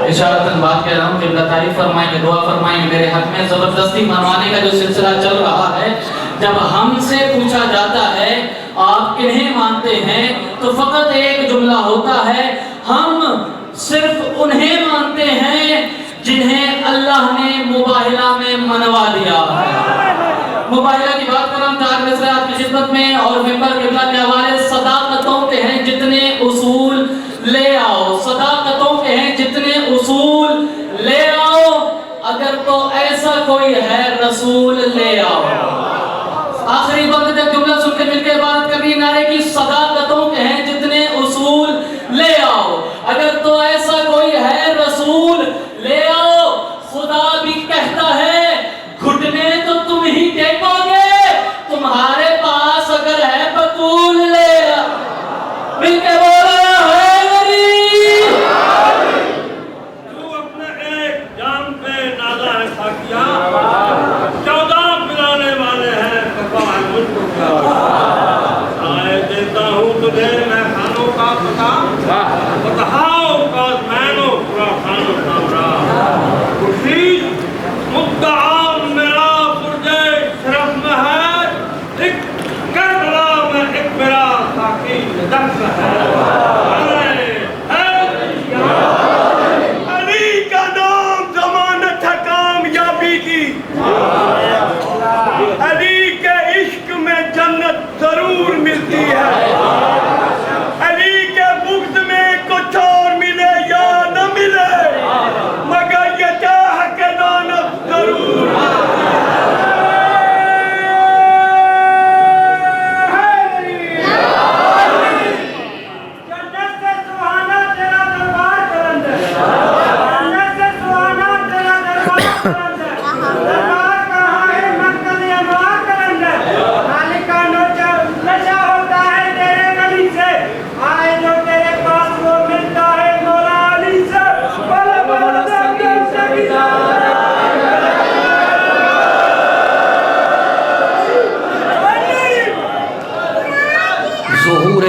इशारतन बात कह रहा हूँ कि तारीफ फरमाएंगे, दुआ फरमाएंगे मेरे हक में। जबरदस्ती मनवाने का जो सिलसिला चल रहा है, जब हमसे पूछा जाता है आप किन्हें मानते हैं, तो फकत एक जुमला होता है, हम सिर्फ उन्हें मानते हैं जिन्हें अल्लाह ने मुबाहिला में मनवा दिया है। मुबाहिला की बात कर रहा हूँ आपकी खिदमत में और मिंबर किबला के हवाले। सदाकतों के हैं जितने उसूल ले आओ, सदाकतों के हैं जितने उसूल ले आओ, अगर तो ऐसा कोई है रसूल ले आओ। आखिरी वक्त जब जुमला सुन के मिलकर बात करनी नारे की, सदाकतों के हैं जितने उसूल ले आओ, अगर तो ऐसा कोई है रसूल ले आओ। खुदा भी कहता है घुटने तो तुम ही टेकोगे, तुम्हारे पास अगर है बतूल ले आओ। मिलके बोलो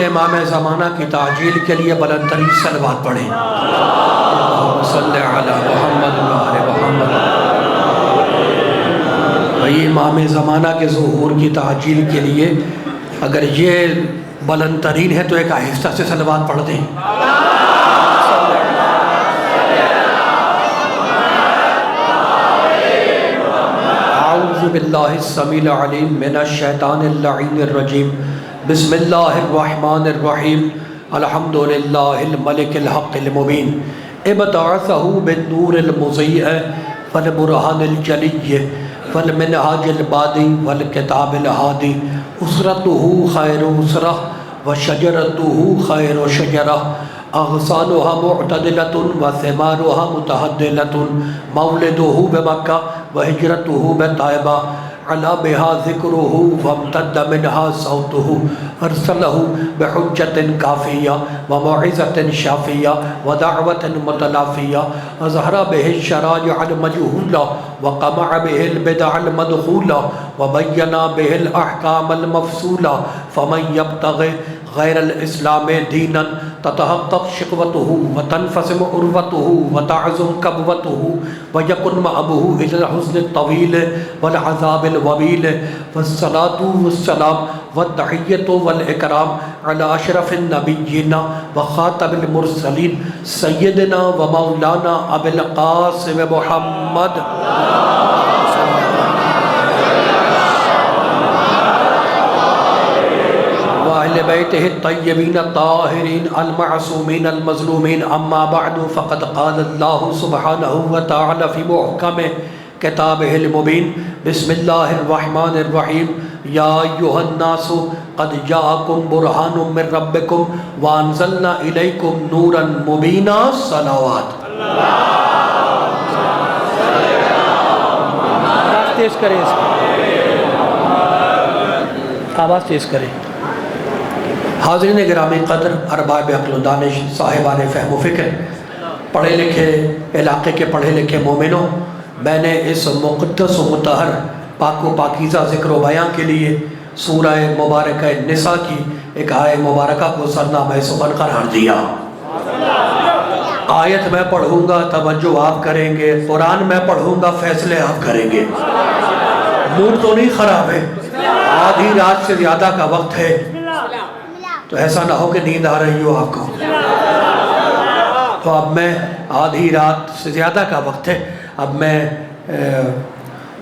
इमाम ज़माना की ताजील के लिए बुलंदतरीन सलवात पढ़ें। सल्ले अला मुहम्मद व आले मुहम्मद। भाई इमाम ज़माना के ज़ुहूर की ताजील के लिए अगर ये बुलंदतरीन है तो एक आहिस्ता से सलवात पढ़ दें। आऊज़ु बिल्लाहि स्समीइल अलीम मिनश शैतानिर रजीम रजीम। बिस्मिल्लाहिर्रहमानिर्रहीम। अल्हम्दुलिल्लाहिल मलिकिल हक़्क़िल मुबीन। इब्तअसहु बिन्नूरिल मुज़ीअ वल बुरहानिल जलिय्य वल मिनहाजिल बादी वल किताबिल हादी। उसरतुहु खैरु उसरह व शजरतुहु खैरु शजरह। अग़सानुहा मुअतदिलतुन व सिमारुहा मुतहद्दिलतुन। मौलिदुहु बमक्का व हिजरतुहु बतैबा। अला बिहा ज़िक्रुहु वम्तद्द मिनहा सौतुहु। अरसलहु बिहुज्जतिन काफ़िया व मौइज़तिन शाफ़िया व दअवतिन मुतलाफ़िया। अज़हरा बिहिश शराइअल मजहूला व क़मअ बिहिल बिदअल मदख़ूला व बय्यना बिहिल अहकामल मफ़सूला। फ़मन यब्तग़ि गैरल इस्लाम दीनन ततहक़्क़क़ शिक़वतुहु व तनफ़सिम उर्वतुहु व तअज़ुम कबवतुहु व यकुन मअबुहु इलल हुज़्नित तवील वल अज़ाबिल वबील। वस्सलातु वस्सलाम वत्तहिय्यतु वल इकराम अला अशरफिन नबिय्यिन व ख़ातमिल मुरसलीन सय्यदिना व मौलाना अबिल क़ासिम मुहम्मद बैतिहि तय्यबीन ताहिरीन अल मअसूमीन अल मज़लूमीन। अम्मा बअदु फ़क़द क़ाल अल्लाहु सुब्हानहु व तआला फ़ी मुहकम किताबिहिल मुबीन। बिस्मिल्लाहिर रहमानिर रहीम। या अय्युहन नासु क़द जाअकुम बुरहानुम मिर रब्बिकुम व अंज़लना इलैकुम नूरन मुबीना। सलावत। आवाज़ तेज़ करें, आवाज़ तेज़ करें। हाज़रीन गिरामी क़द्र, अरबाब अक़्ल दानिश, साहिबान फ़हम फ़िक्र, पढ़े लिखे इलाक़े के पढ़े लिखे मोमिनों, मैंने इस मुक़द्दस व मुतहर पाक व पाकीज़ा ज़िक्र व बयान के लिए सूरह मुबारक निसा की एक आय मुबारका को सरनामा सुख़न करार दिया। आयत मैं पढ़ूंगा तवज्जो आप करेंगे, कुरान मैं पढ़ूंगा फैसले आप करेंगे। मूड तो नहीं खराब है, आधी रात से ज्यादा का वक्त है, तो ऐसा ना हो कि नींद आ रही हो आपको। तो अब मैं आधी रात से ज्यादा का वक्त है, अब मैं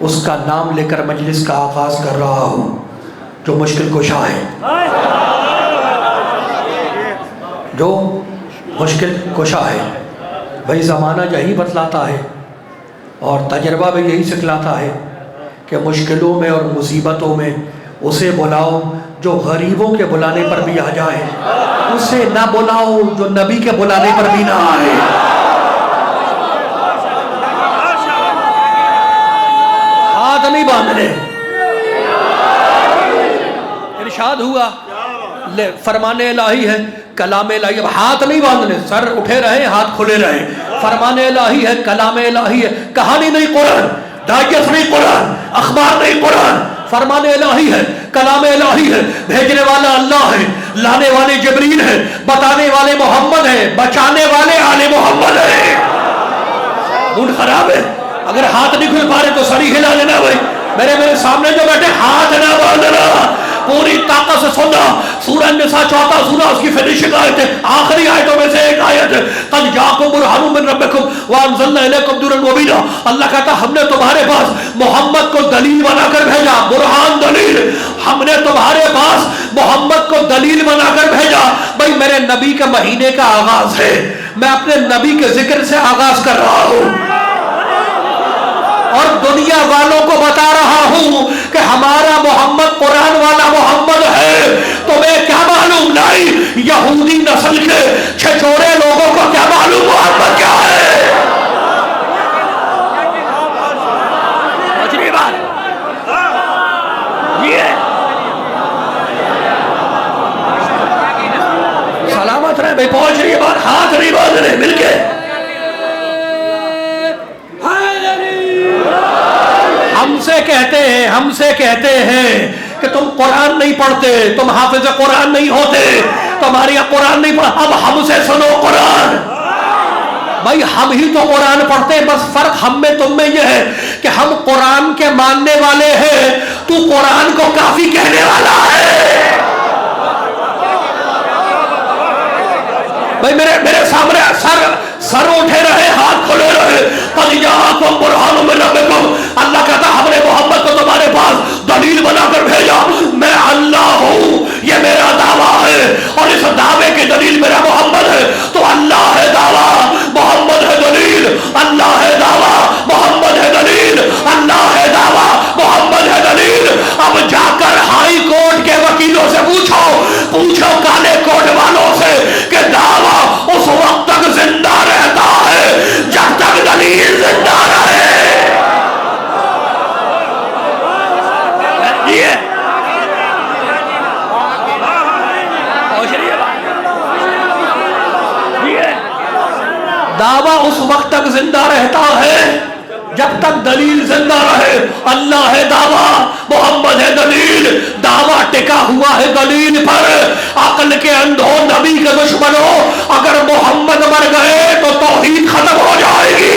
उसका नाम लेकर मजलिस का आगाज कर रहा हूँ जो मुश्किल कुशा है, जो मुश्किल कुशा है। भाई ज़माना यही बतलाता है और तजर्बा भी यही सिखलाता है कि मुश्किलों में और मुसीबतों में उसे बुलाओ जो गरीबों के बुलाने पर भी आ जाए, उसे ना बुलाओ जो नबी के बुलाने पर भी ना आए। हाथ नहीं बांधने, इरशाद हुआ ले फरमाने इलाही है, कलाम इलाही। अब हाथ नहीं बांधने, सर उठे रहे, हाथ खुले रहे। फरमाने इलाही है, कलाम इलाही है, कहानी नहीं कुरान, डाइजेस्ट नहीं कुरान, अखबार नहीं कुरान। फरमाने इलाही है, कलाम इलाही है, भेजने वाला अल्लाह है, लाने वाले जिब्रील है, बताने वाले मोहम्मद है, बचाने वाले आले मोहम्मद है। मूड खराब है, अगर हाथ नहीं खुल पा रहे तो सर ही हिला लेना। भाई मेरे सामने जो बैठे हाथ ना बांधना, पूरी ताकत से सुनना। सूरह निसा 4 सूरह, उसकी फिनिशिंग आयत है, आखिरी आयतों में से एक आयत है, कद जाकुम बुरहानुम मिन रब्बिकुम व अंज़लना इलैकुम नूरन मुबीना। अल्लाह कहता हमने तुम्हारे पास मोहम्मद को दलील बनाकर भेजा, बुरहान दलील, हमने तुम्हारे पास मोहम्मद को दलील बनाकर भेजा। भाई मेरे नबी के महीने का आगाज है, मैं अपने नबी के जिक्र से आगाज कर रहा हूँ और दुनिया वालों को बता रहा हूं कि हमारा मोहम्मद कुरान वाला मोहम्मद है। तुम्हें क्या मालूम नहीं, यहूदी नस्ल के छिछोरे लोगों को क्या मालूम मोहम्मद क्या है। मछली बात ये सलामत रहे भाई, पहुंच रही है बात, हाथ नहीं बांध रहे मिलके। हमसे कहते हैं कि तुम कुरान नहीं पढ़ते, तुम हाफिज कुरान नहीं होते, तुम्हारे यहाँ कुरान नहीं पढ़ा। अब हमसे सुनो कुरान। भाई हम ही तो कुरान पढ़ते हैं, बस फर्क हम में तुम में यह है कि हम कुरान के मानने वाले हैं, तू कुरान को काफी कहने वाला है। भाई मेरे सामने सर उठे रहे, हाथ खुले रहे। अल्लाह कहता हमने मोहम्मद को तुम्हारे पास दलील बनाकर भेजा, मैं अल्लाह हूं, ये मेरा दावा है और इस दावे की दलील मेरा मोहम्मद है। तो अल्लाह है दावा, मोहम्मद है दलील, अल्लाह है दावा, मोहम्मद है दलील, अल्लाह है दावा, मोहम्मद है दलील। अब जाकर हाई कोर्ट के वकीलों से पूछो काले कोर्ट वालों से कि दावा उस वक्त तक जिंदा रहता है जब तक दलील जिंदा रहे। दावा उस वक्त तक जिंदा रहता है जब तक दलील जिंदा रहे। अल्लाह है दावा, मोहम्मद है दलील, दावा टिका हुआ है दलील पर। अक्ल के अंधों, नबी के दुश्मनों, अगर मोहम्मद मर गए तो तौहीद खत्म हो जाएगी।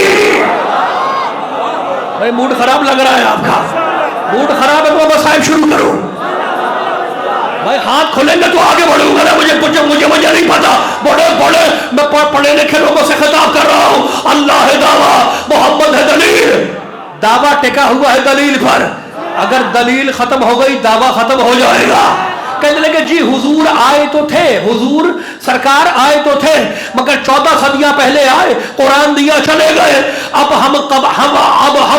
भाई मूड खराब लग रहा है आपका, मूड खराब है तो बस शुरू करो। भाई हाथ खोलेंगे तो आगे बढ़ूंगा ना, मुझे नहीं पता। बड़े मैं पढ़े लिखे लोगों से खिताब कर रहा हूं। अल्लाह है दावा, मोहम्मद है दलील, दावा टिका हुआ है दलील पर। अगर दलील खत्म हो गई दावा खत्म हो जाएगा। कहने लगे जी हुजूर आए तो थे, हुजूर सरकार आए तो थे, मगर 14 सदियां पहले आए, कुरान दिया चले गए। अब हम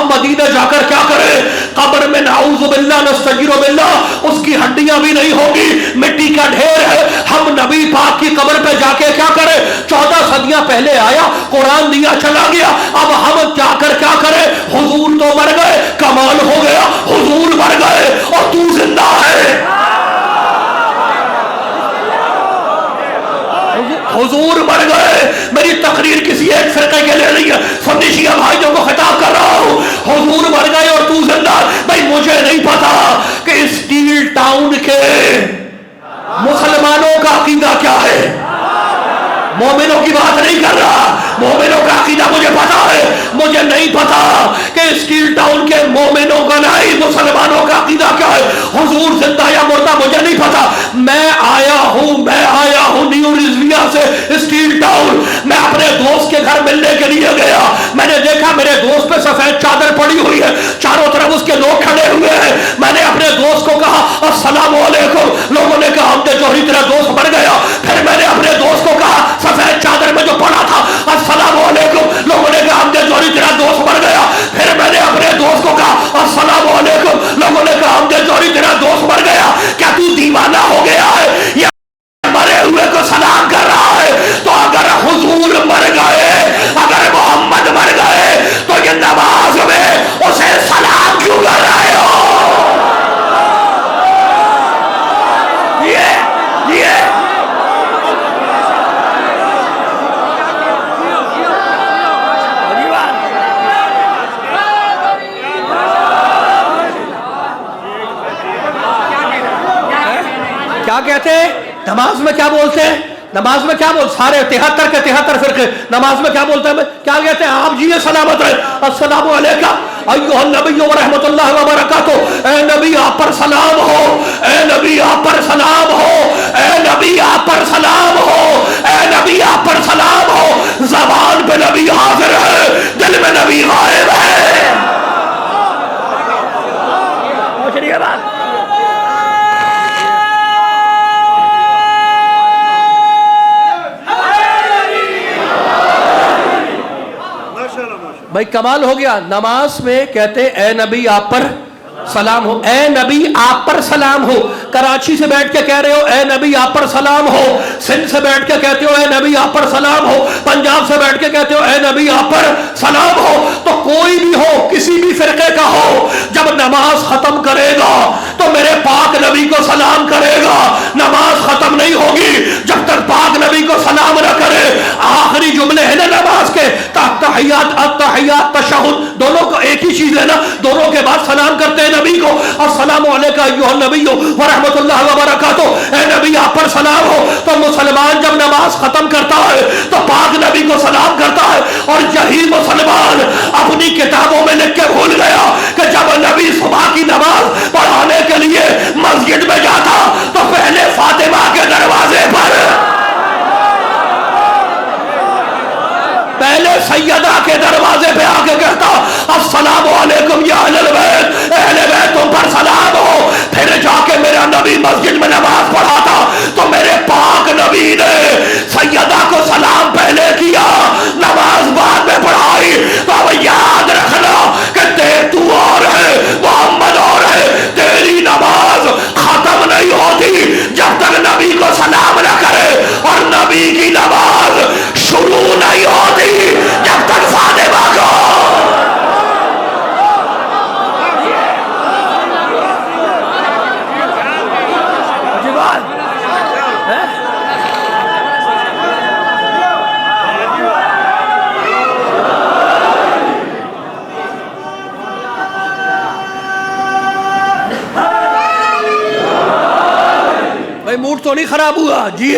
मदीना जाकर क्या करें? कब्र में नाऊज़ु बिल्लाह नस्तजीरु बिल्लाह, उसकी हड्डियां भी नहीं होगी, मिट्टी का ढेर है। हम नबी पाक की कब्र पे जाके क्या करें? 14 सदियां पहले आया, कुरान दिया चला गया, अब हम जाकर क्या करें? हुजूर तो मर गए, कमाल हो गया, हुजूर मर गए और तू जिंदा है। हुजूर मर गए। मेरी तकरीर किसी एक फिरके के लिए नहीं है, सुन्नी शिया भाइयों को खिताब कर रहा हूं। हुजूर मर गए और तू जिंदा। भाई मुझे नहीं पता कि स्टील टाउन के मुसलमानों का अकीदा क्या है, मोमिनों की बात नहीं कर रहा। मोमिनों का अकीदा मुझे पता है, मुझे नहीं पता कि स्टील टाउन के मोमिनों का नहीं, मुसलमानों का अकीदा क्या है, हुजूर जिंदा या मुर्दा मुझे नहीं पता। मैं आया हूँ न्यू रिजविया से स्टील टाउन। मैं अपने दोस्त के घर मिलने के लिए गया। मैंने देखा मेरे दोस्त पे सफेद चादर पड़ी हुई है, चारों तरफ उसके लोग खड़े हुए हैं। मैंने अपने दोस्त को कहा अस्सलाम वालेकुम। लोगों ने कहा हमने जोहरी तेरा दोस्त मर गया। फिर मैंने अपने दोस्त को कहा सफेद चादर में जो पड़ा था अस्सलाम वालेकुम। लोगों ने कहा हमने जोहरी तेरा दोस्त मर गया। फिर मैंने अपने दोस्त को कहा अस्सलाम वालेकुम। लोगों ने कहा हमने जोहरी तेरा दोस्त मर गया। क्या तू दीवाना हो गया है या मरे हुए को सलाम कर रहा है? तो अगर हुजूर मर गए, अगर मोहम्मद मर गए, तो ये नमाज में उसे सलाम क्यों कर रहे हो? ये क्या कहते हैं? नमाज में क्या बोलते हैं? नमाज में क्या बोल, सारे 73 के 73 फिरके नमाज में क्या बोलते हैं? क्या कहते हैं? आप जी सलामत रहे, अस्सलामु अलैका अय्युहन नबी व रहमतुल्लाहि व बरकातुहू। ए नबी आप पर सलाम हो, ए नबी आप पर सलाम हो, ए नबी आप पर सलाम हो, ए नबी आप पर सलाम हो। ज़बान पे नबी हाजिर है, दिल में नबी गायब है। मुझे बात भाई कमाल हो गया। नमाज में कहते ए नबी आप पर सलाम हो, ए नबी आप पर सलाम हो। कराची से बैठ के कह रहे हो ए नबी आप पर सलाम हो, सिंध से बैठ के कहते हो ए नबी आप पर सलाम हो, पंजाब से बैठ के कहते हो ए नबी आप पर सलाम हो। तो कोई भी हो, किसी भी फिरके का हो, जब नमाज खत्म करेगा तो मेरे पाक नबी को सलाम करेगा। नमाज खत्म नहीं होगी जब तक पाक नबी को सलाम न करे। आखिरी जुमले है ना नमाज के, तहियात अत्तहियात तशहुद, दोनों को एक ही चीज है ना, दोनों के बाद सलाम करते हैं नबी को। अस्सलामु अलैका अय्युहन नबी व रहमतुल्लाहि व बरकातुहू। ए नबी आप पर सलाम हो। तो मुसलमान जब नमाज खत्म करता है तो पाक नबी को सलाम करता है। और यही मुसलमान अपनी किताबों में लिख के भूल गया कि जब नबी सुबह की नमाज पढ़ाने के लिए मस्जिद में जाता तो पहले फातिमा के दरवाजे पर, पहले सैयदा के दरवाजे पे आके कहता अस्सलामु अलैकुम या अहलल बैत, अहले बैत तुम पर सलाम हो। फिर जाके मेरा नबी मस्जिद में नमाज पढ़ाता तो मेरे पाक नबी ने सैयदा को सलाम पहले किया, नमाज बाद में पढ़ाई। तो अब याद रखना कि तू और है, मोहम्मद और है, तेरी नमाज खत्म नहीं होती जब तक नबी को सलाम न करे, और नबी की नमाज शुरू नहीं होती जब तक फातिमा को भाई मूड तो नहीं खराब हुआ जी?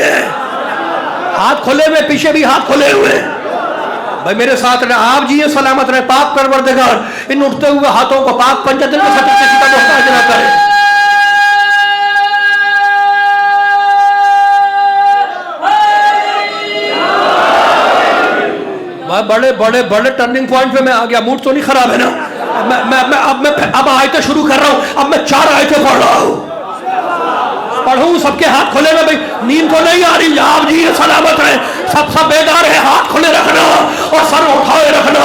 हाथ खोले हुए, पीछे भी हाथ खोले हुए भाई मेरे साथ रहे। आप जी सलामत रहे। पाक परवरदिगार इन उठते हुए हाथों को पाक पंचदिल में सच्चे सीधा मोहताज ना करे। बड़े बड़े बड़े टर्निंग पॉइंट पे मैं आ गया। मूड तो नहीं खराब है ना? अब आयतें शुरू कर रहा हूं। अब मैं 4 आयतें पढ़ रहा हूं। पढ़ूं सबके हाथ खोले ना भाई, नींद तो नहीं आ रही। आप जी सलामत रहे, सब बेदार है, हाथ खोले रखना और सर उठाए रखना।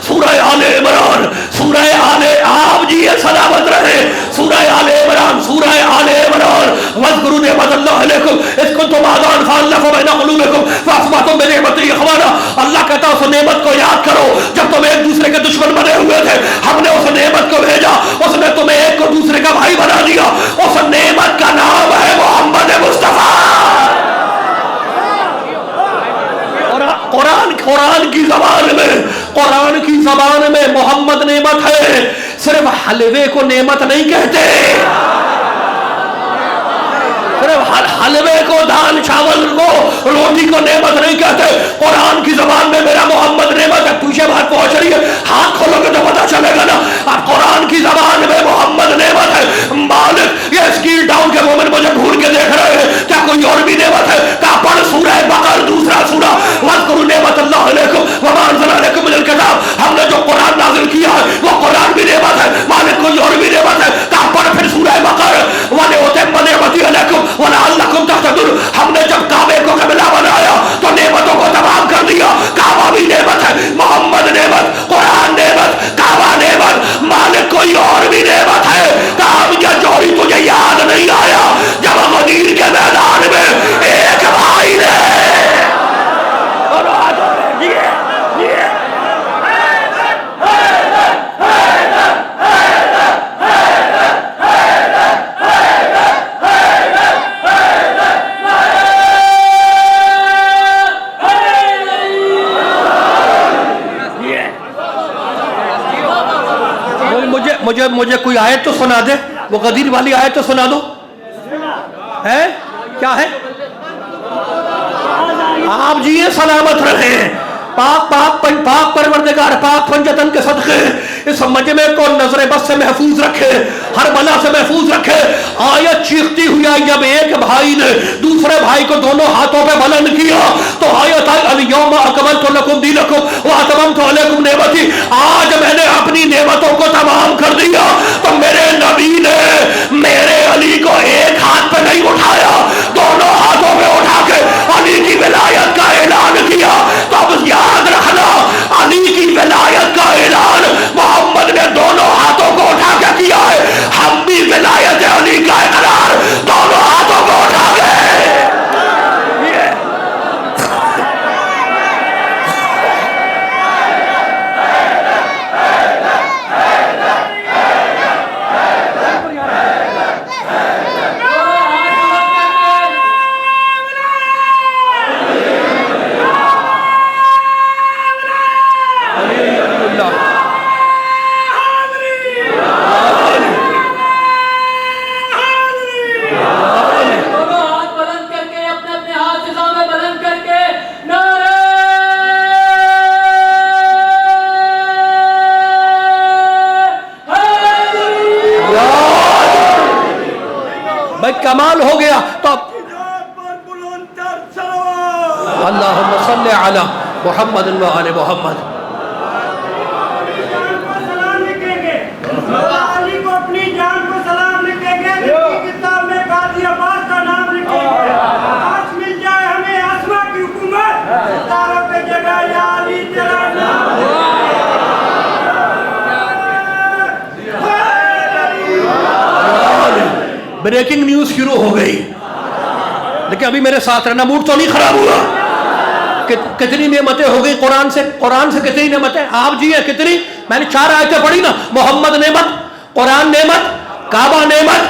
सूरह आले इमरान, सूरह आले, आप जी सलामत रहे, सूरह आले इमरान, सूरह आले इमरान। वज़कुरू निअमतल्लाहि अलैकुम इज़ कुंतुम आज़ान फ़अल्लफ़ बैना क़ुलूबिकुम फ़अस्बहतुम बिनिअमतिही इख़वाना। अल्लाह कहता है उस नेमत को याद करो जब तुम एक दूसरे के दुश्मन बने हुए थे, हमने उस नेमत को भेजा, उसने तुम्हें एक को दूसरे का भाई बना दिया। उस नेमत का नाम है मोहम्मद मुस्तफा। कुरान की ज़बान में मोहम्मद नेमत है। सिर्फ हलवे को नेमत नहीं कहते, हलवे को, दाल चावल को, रोटी को नेमत नहीं कहते। कुरान की जबान में मेरा मोहम्मद नेमत है। पीछे बात पहुंच रही है, हाथ खोलोगे तो पता चलेगा ना। अब कुरान की जबान में मोहम्मद नेमत है, मालिक। ये स्कील टाउन के मोमिन मुझे घूर के देख रहे हैं, क्या कोई और भी नेमत है? क्या पढ़ सूरह बकर दूसरा सूरा, वज़कुरू नेमत अल्लाह अलैकुम व मा अंज़लना अलैकुम मिनल किताब। हमने जो कुरान नाज़िल किया है वो कुरान भी नेमत है, मालिक कोई और भी नेमत है। क्या पढ़ फिर सूरह बकर, वले उतिम्म निअमती अलैकुम व लअल्लकुम तहतदून। हमने जब काबे को क़िबला बनाया तो नेमतों को तमाम कर दिया। काबा भी नेमत है, मोहम्मद नेमत, कुरान नेमत, काबा नेमत, मालिक कोई और भी नेमत है। काम या जोड़ी तुझे याद नहीं आया जब गदीर के मैदान में एक भाई ने मुझे कोई आयत तो सुना दे, वो गदीर वाली आयत तो सुना दो। है क्या है? आप जी सलामत रहे, पाक पाक पाक परवरदिगार पाक पंजतन के सदके इस मजमे को नजर बस से महफूज रखे, हर बला से महफूज रखे। आयत चीखती हुई आई जब एक भाई ने दूसरे भाई को दोनों हाथों पे बुलंद किया तो आयत आई अल-यौमा अकमलतु लकुम दीनकुम व अतममतु अलैकुम नेमती। आज मैंने अपनी नेमतों को तमाम कर दिया। तो मेरे नबी ने मेरे अली को एक हाथ पे नहीं उठाया, दोनों हाथों पे उठा के अली की विलायत का ऐलान किया। तो अब याद रखना, अली की विलायत का ऐलान मोहम्मद ने दोनों हाथों को उठा के किया है। हम भी विलायत अली का इकरार दोनों हाथों को उठा के कमाल हो गया। तो अल्लाहुम्मा सल्ली अला मुहम्मद व आले मुहम्मद। अली को अपनी जान को सलाम लिखेंगे, किताब में गाजी अब्बास का नाम लिखेंगे। आज मिल जाए हमें आसमां की हुकूमत, तारों पे जगह या अली तेरा नाम। ब्रेकिंग न्यूज शुरू हो गई, लेकिन अभी मेरे साथ रहना, मूड तो नहीं खराब हुआ। कितनी नेमतें हो गई कुरान से कितनी नेमतें आप जी है कितनी। मैंने 4 आयतें पढ़ी ना, मोहम्मद नेमत, कुरान नेमत, काबा नेमत,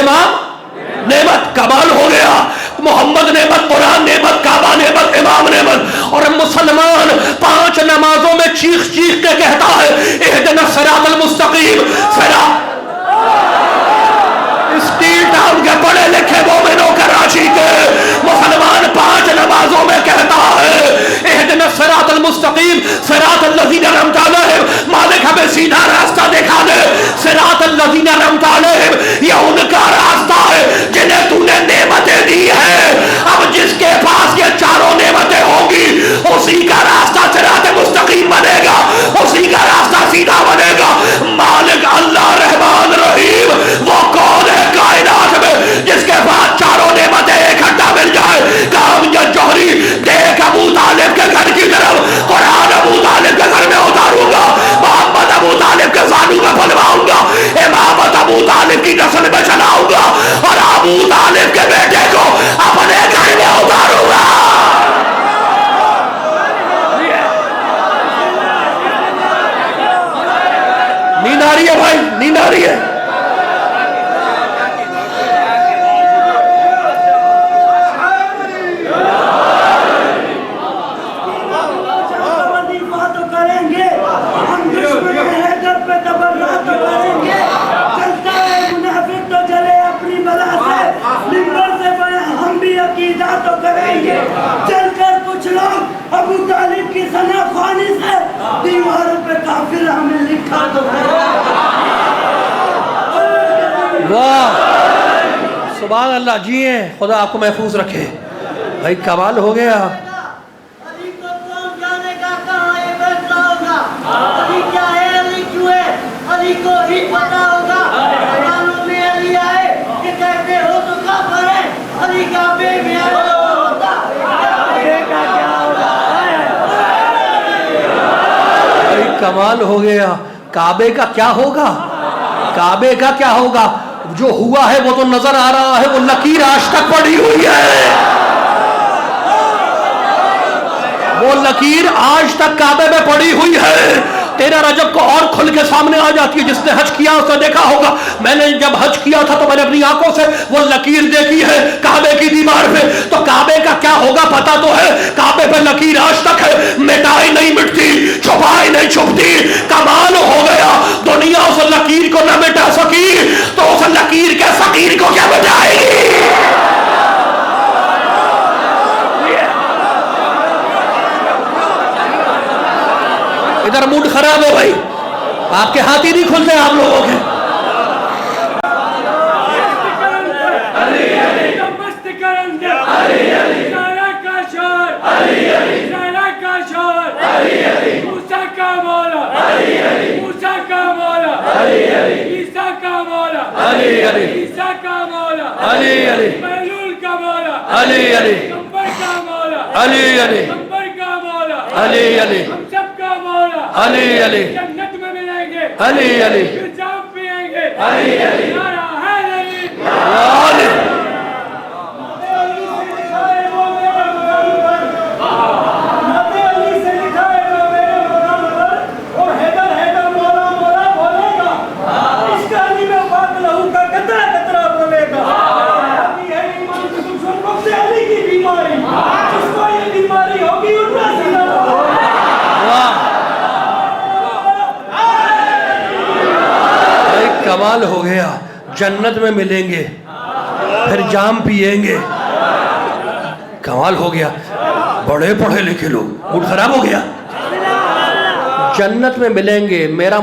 इमाम नेमत। कमाल हो गया। मोहम्मद नेमत, कुरान नेमत, काबा नेमत, इमाम नेमत। और मुसलमान 5 नमाजों में चीख चीख के कहता है इहदिना सिरातल मुस्तकीम। स्टील टाउन के पढ़े लिखे मोमिनों के राशि के मुसलमान 5 नमाजों में कहता है इहदिना सिरातल मुस्तकीम सिरातल लज़ीना अनअमता अलैहिम। मालिक हमें सीधा रास्ता दिखा दे। सिरातल लज़ीना अनअमता अलैहिम, ये उनका रास्ता है जिन्हें तूने नेमतें दी है। अब जिसके पास ये चारों नेमतें होंगी उसी का रास्ता सिरात मुस्तकीम बनेगा, उसी का रास्ता सीधा बनेगा। मालिक अल्लाह रहमान रहीम वो कौन है कायनात में जिसके पास चारों नेमतें इकट्ठा मिल जाए। काम या जौहरी देख अबू तालिब के घर की तरफ, कुरान अबू तालिब के घर में उतारूंगा, मोहम्मद अबू तालिब के सानू में फलवाऊंगा, इमामत अबू तालिब की नस्ल में चलाऊंगा और अबू तालिब के बेटे को अपने घर में उतारूंगा। नींद आ रही है भाई, नींद आ रही है। चलता है मुनाफिक तो चले अपनी बला से, मिंबर से दीवारों पे काफिर हमें लिखा तो वाह सुभान अल्लाह। जिए, खुदा आपको महफूज रखे। भाई कमाल हो गया। अली को कौन जाने का कहाँ ये फैसला होगा। अली क्या है, अली क्यों है, अली को ही पता होगा। मालूम में अली आए कि कहते हो तो काफिर है, अली का बेमियां होता का क्या होगा। भाई कमाल हो गया। काबे का क्या होगा, काबे का क्या होगा। जो हुआ है वो तो नजर आ रहा है, वो लकीर आज तक पड़ी हुई है। वो लकीर आज तक काबे में पड़ी हुई है। 13 रजब को और खुल के सामने आ जाती है। जिसने हज किया उसने देखा होगा। मैंने जब हज किया था तो मैंने अपनी आंखों से वो लकीर देखी है काबे की दीवार पे। तो काबे का क्या होगा पता तो है। काबे पे लकीर आज तक है, मिटाई नहीं मिटती, छुपाई नहीं छुपती। कमाल हो गया। दुनिया उस लकीर को न मिटा सकी तो उस लकीर के फकीर को क्या मिटाएगी। इधर मूड खराब है भाई, आपके हाथ ही नहीं खुलते आप लोगों के। अली अली जन्नत में मिलेंगे, अली अली जाम पिएंगे, अली अली नारा है अली। अली कमाल हो गया। जन्नत में मिलेंगे, फिर जाम पिएंगे। कमाल हो गया। बड़े पढ़े लिखे लोग, मूड खराब हो गया। जन्नत में मिलेंगे। मेरा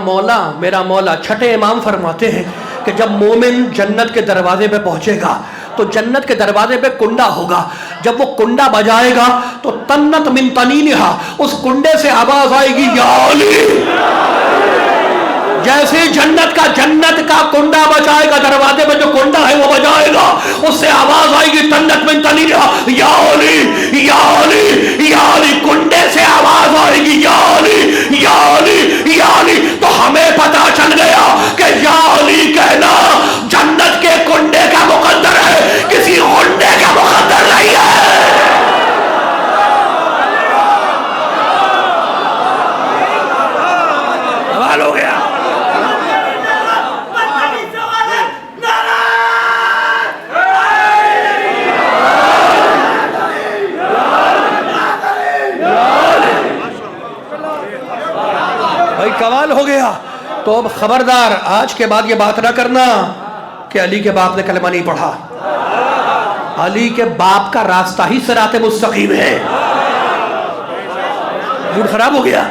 मौला छठे इमाम फरमाते हैं कि जब मोमिन जन्नत के दरवाजे पे पहुंचेगा तो जन्नत के दरवाजे पे कुंडा होगा। जब वो कुंडा बजाएगा तो तन्नत मिन तनीनिहा, उस कुंडे से आवाज आएगी या अली। जैसे जन्नत का कुंडा बजाएगा, दरवाजे में जो कुंडा है वो बजाएगा, उससे आवाज आएगी तन्नत मिन तनीनिहा या अली या अली या अली। कुंडे से आवाज आएगी या अली या अली या अली। तो हमें पता चल गया कि या अली कहना जन्नत के कुंडे का मुकद्दर है, किसी कुंडे का मुकद्दर नहीं है। सवाल हो गया। भाई कमाल हो गया। तो अब खबरदार, आज के बाद ये बात ना करना कि अली के बाप ने कलमा नहीं पढ़ा। अली के बाप का रास्ता ही सिराते मुस्तकीम है। मूड खराब हो गया।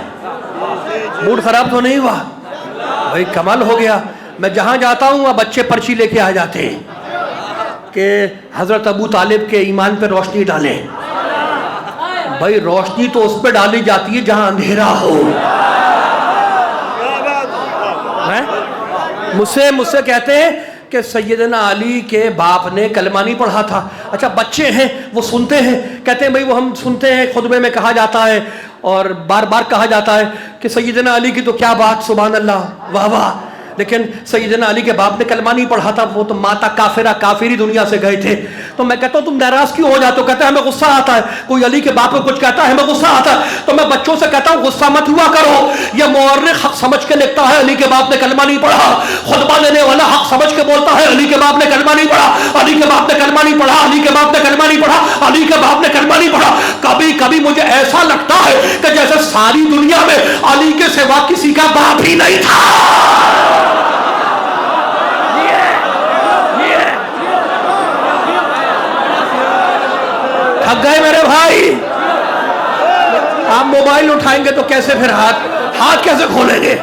मूड खराब तो नहीं हुआ भाई, कमाल हो गया। मैं जहां जाता हूं वहां बच्चे पर्ची लेके आ जाते हैं कि हजरत अबू तालिब के ईमान पे रोशनी डालें। भाई रोशनी तो उस पर डाली जाती है जहां अंधेरा हो। मुझसे कहते हैं कि सैयदना अली के बाप ने कलमा नहीं पढ़ा था। अच्छा बच्चे हैं वो सुनते हैं, कहते हैं भाई वो हम सुनते हैं खुतबे में कहा जाता है और बार बार कहा जाता है कि सैयदना अली की तो क्या बात, सुभान अल्लाह, वाह वाह। लेकिन सैयदना अली के बाप ने कलमा नहीं पढ़ा था, वो तो माता काफिरी दुनिया से गए थे। तो मैं कहता हूँ तुम नाराज क्यों हो जाते हो? कहते हैं हमें गुस्सा आता है, कोई अली के बाप को कुछ कहता है हमें गुस्सा आता है। तो मैं बच्चों से कहता हूँ गुस्सा मत हुआ करो, ये मुअर्रिख हक समझ के लिखता है अली के बाप ने कलमा नहीं पढ़ा। खुतबा देने वाला हक समझ के बोलता है अली के बाप ने कलमा नहीं पढ़ा, अली के बाप ने कलमा नहीं पढ़ा, अली के बाप ने कलमा नहीं पढ़ा, अली के बाप ने कलमा नहीं पढ़ा। कभी कभी मुझे ऐसा लगता है कि जैसे सारी दुनिया में अली के सिवा किसी का बाप ही नहीं था। थक गए मेरे भाई। आप मोबाइल उठाएंगे तो कैसे फिर हाथ कैसे खोलेंगे?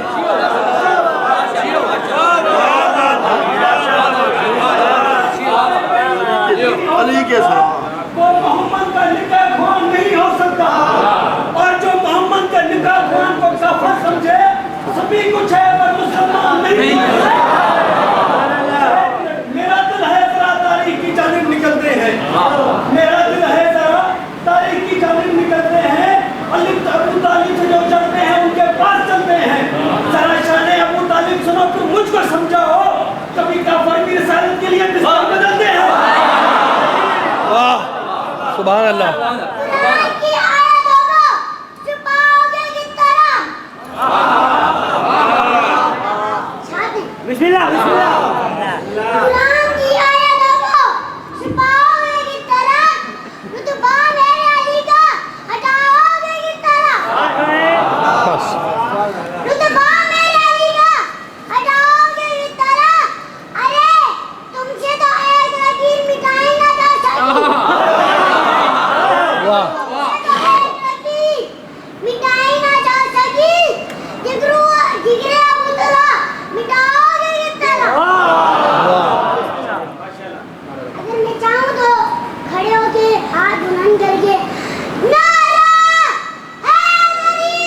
वो मोहम्मद का निकाह ख्वान नहीं हो सकता, और जो मोहम्मद के निकाह ख्वान को काफिर समझे सभी कुछ है पर मुसलमान नहीं है। मेरा दिल है जरा तारीख की जानिब निकलते हैं, मेरा दिल है जरा तारीख की जानिब निकलते हैं। अली अबू तालिब से जो चलते हैं उनके पास चलते हैं। जरा शाने अबू तालिब सुनो, तुम मुझको समझाओ, कभी काफिर की रिसालत के लिए बिस्तर बदलते हैं। वाह सुभान अल्लाह। कुरान की आयतों को छुपाओगे किस तरह? बिस्मिल्लाह बिस्मिल्लाह। कुरान की आयतों को छुपाओगे किस तरह? रुतबा मेरे अली का हटाओगे किस तरह? बस रुतबा मेरे अली का हटाओगे किस तरह? अरे तुमसे तो एक लकीर मिटाई ना जा सकी। वाह मिटाई ना जा सकी। जिगरे अबू तलहा मिटाओगे किस तरह? अगर मैं चाहूं तो खड़े होके हाथ बुलंद करके नारा हैदरी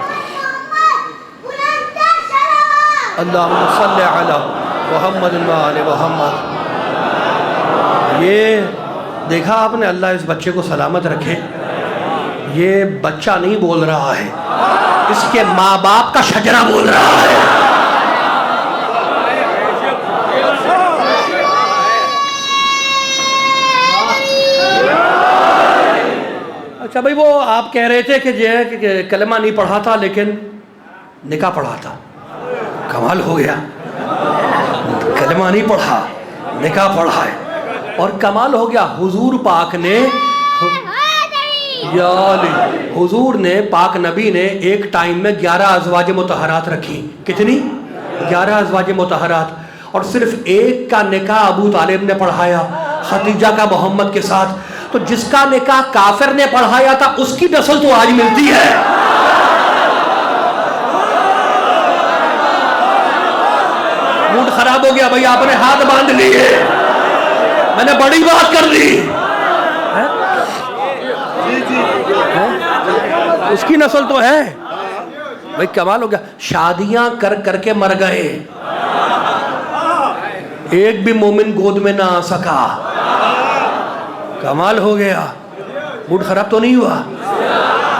मोहम्मद बुलंद सलावत। अल्लाहुम्मा सल्ली अला मुहम्मद व आले मुहम्मद। ये देखा आपने, अल्लाह इस बच्चे को सलामत रखे। ये बच्चा नहीं बोल रहा है, इसके माँ बाप का शजरा बोल रहा है। अच्छा भाई, वो आप कह रहे थे कि जो है कि कलमा नहीं पढ़ा था लेकिन निकाह पढ़ा था। कमाल हो गया, कलमा नहीं पढ़ा निकाह पढ़ा है। और कमाल हो गया, हुजूर पाक ने या अली, हुजूर ने पाक नबी ने एक टाइम में 11 अज़वाज मुतहरात रखी। कितनी? 11 अज़वाज मुतहरात। और सिर्फ एक का निकाह अबू तालिब ने पढ़ाया, खदीजा का मोहम्मद के साथ। तो जिसका निकाह काफिर ने पढ़ाया था उसकी नस्ल तो आज मिलती है। मूड खराब हो गया भाई, आपने हाथ बांध लिए, मैंने बड़ी बात कर दी। उसकी नस्ल तो है भाई। कमाल हो गया, शादियां कर करके मर गए, एक भी मोमिन गोद में ना आ सका। कमाल हो गया, मूड खराब तो नहीं हुआ।